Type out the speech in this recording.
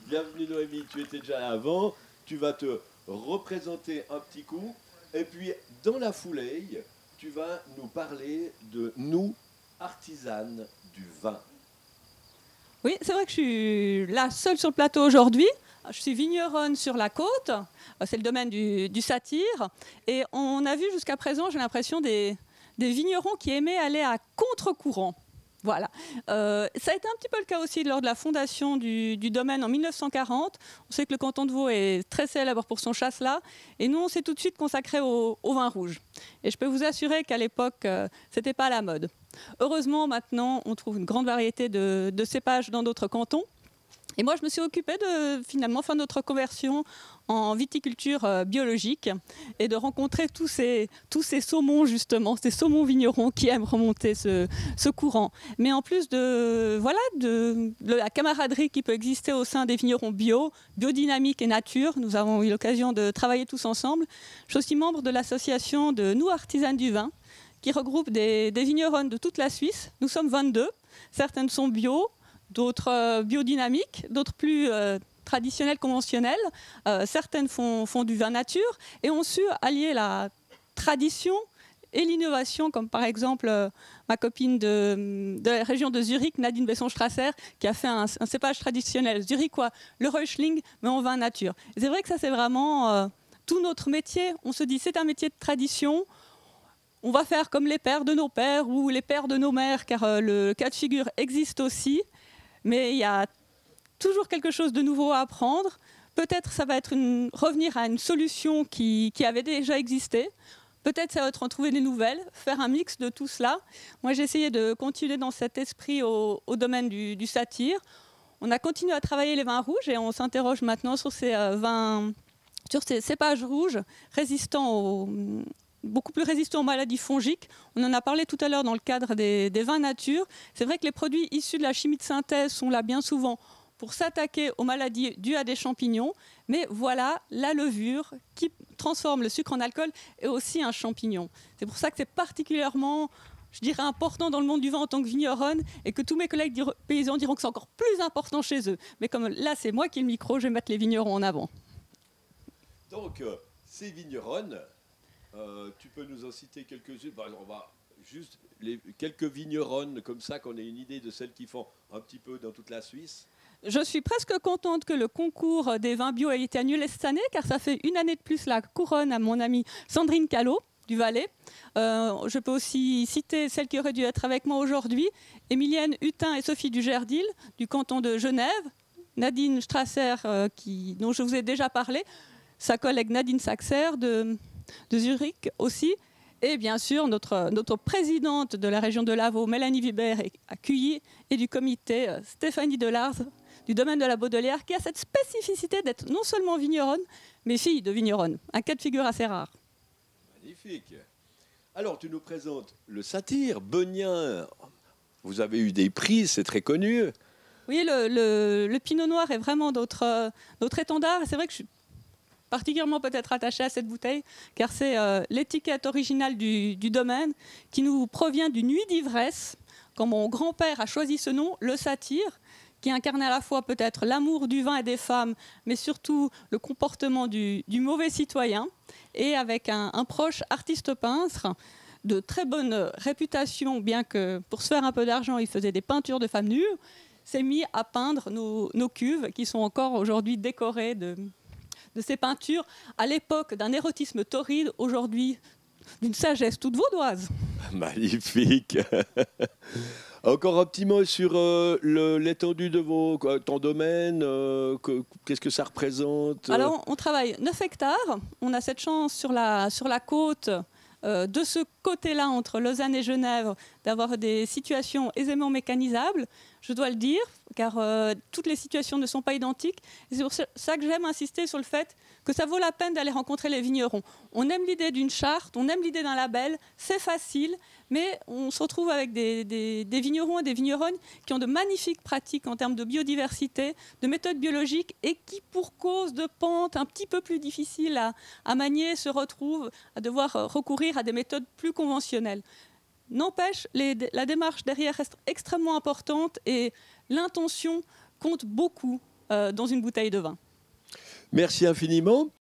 Bienvenue Noémie, tu étais déjà là avant. Tu vas te représenter un petit coup. Et puis, dans la foulée, tu vas nous parler de nous, artisanes du vin. Oui, c'est vrai que je suis là seule sur le plateau aujourd'hui. Je suis vigneronne sur la côte. C'est le domaine du Satyre. Et on a vu jusqu'à présent, j'ai l'impression, des vignerons qui aimaient aller à contre-courant. Voilà. Ça a été un petit peu le cas aussi lors de la fondation du domaine en 1940. On sait que le canton de Vaud est très célèbre pour son chasselas. Et nous, on s'est tout de suite consacré au vin rouge. Et je peux vous assurer qu'à l'époque, ce n'était pas à la mode. Heureusement, maintenant, on trouve une grande variété de cépages dans d'autres cantons. Et moi, je me suis occupée de finalement faire notre conversion en viticulture biologique et de rencontrer tous ces saumons, justement, ces saumons vignerons qui aiment remonter ce courant. Mais en plus de la camaraderie qui peut exister au sein des vignerons biodynamique et nature, nous avons eu l'occasion de travailler tous ensemble. Je suis aussi membre de l'association de Nous Artisanes du Vin, qui regroupe des vigneronnes de toute la Suisse. Nous sommes 22. Certaines sont bio, d'autres biodynamiques, d'autres plus traditionnelles, conventionnelles. Certaines font du vin nature et ont su allier la tradition et l'innovation, comme par exemple ma copine de la région de Zurich, Nadine Besson-Strasser, qui a fait un cépage traditionnel zurichois, le Reuschling, mais en vin nature. Et c'est vrai que ça, c'est vraiment tout notre métier. On se dit, c'est un métier de tradition. On va faire comme les pères de nos pères ou les pères de nos mères, car le cas de figure existe aussi. Mais il y a toujours quelque chose de nouveau à apprendre. Peut-être ça va être revenir à une solution qui avait déjà existé. Peut-être ça va être en trouver des nouvelles, faire un mix de tout cela. Moi, j'ai essayé de continuer dans cet esprit au domaine du Satyre. On a continué à travailler les vins rouges et on s'interroge maintenant sur ces cépages rouges résistants beaucoup plus résistants aux maladies fongiques. On en a parlé tout à l'heure dans le cadre des vins nature. C'est vrai que les produits issus de la chimie de synthèse sont là bien souvent pour s'attaquer aux maladies dues à des champignons. Mais voilà, la levure qui transforme le sucre en alcool est aussi un champignon. C'est pour ça que c'est particulièrement, je dirais, important dans le monde du vin en tant que vigneronne et que tous mes collègues paysans diront que c'est encore plus important chez eux. Mais comme là, c'est moi qui ai le micro, je vais mettre les vignerons en avant. Donc, ces vigneronnes, tu peux nous en citer quelques-unes. On va juste quelques vigneronnes comme ça, qu'on ait une idée de celles qui font un petit peu dans toute la Suisse. Je suis presque contente que le concours des vins bio ait été annulé cette année, car ça fait une année de plus la couronne à mon amie Sandrine Callot du Valais. Je peux aussi citer celles qui auraient dû être avec moi aujourd'hui, Émilienne Hutin et Sophie Dugerdil du canton de Genève, Nadine Strasser, dont je vous ai déjà parlé, sa collègue Nadine Saxer de Zurich aussi, et bien sûr notre présidente de la région de Lavaux, Mélanie Vibert, à Cuilly, et du comité Stéphanie Delars, du domaine de la Baudelaire, qui a cette spécificité d'être non seulement vigneronne, mais fille de vigneronne. Un cas de figure assez rare. Magnifique. Alors, tu nous présentes le Satyre, beugnin. Vous avez eu des prix, c'est très connu. Oui, le Pinot Noir est vraiment notre étendard. C'est vrai que je suis particulièrement peut-être attachée à cette bouteille, car c'est l'étiquette originale du domaine qui nous provient d'une nuit d'ivresse, quand mon grand-père a choisi ce nom, le Satyre, qui incarne à la fois peut-être l'amour du vin et des femmes, mais surtout le comportement du mauvais citoyen, et avec un proche artiste peintre de très bonne réputation, bien que pour se faire un peu d'argent, il faisait des peintures de femmes nues, s'est mis à peindre nos cuves, qui sont encore aujourd'hui décorées de ces peintures, à l'époque d'un érotisme torride, aujourd'hui d'une sagesse toute vaudoise. Magnifique. Encore un petit mot sur l'étendue de ton domaine, qu'est-ce que ça représente? Alors, on travaille 9 hectares, on a cette chance sur la côte, de ce côté-là, entre Lausanne et Genève, d'avoir des situations aisément mécanisables, je dois le dire, car toutes les situations ne sont pas identiques. Et c'est pour ça que j'aime insister sur le fait que ça vaut la peine d'aller rencontrer les vignerons. On aime l'idée d'une charte, on aime l'idée d'un label, c'est facile, mais on se retrouve avec des vignerons et des vigneronnes qui ont de magnifiques pratiques en termes de biodiversité, de méthodes biologiques, et qui, pour cause de pentes un petit peu plus difficiles à manier, se retrouvent à devoir recourir à des méthodes plus conventionnelles. N'empêche, la démarche derrière reste extrêmement importante et l'intention compte beaucoup dans une bouteille de vin. Merci infiniment.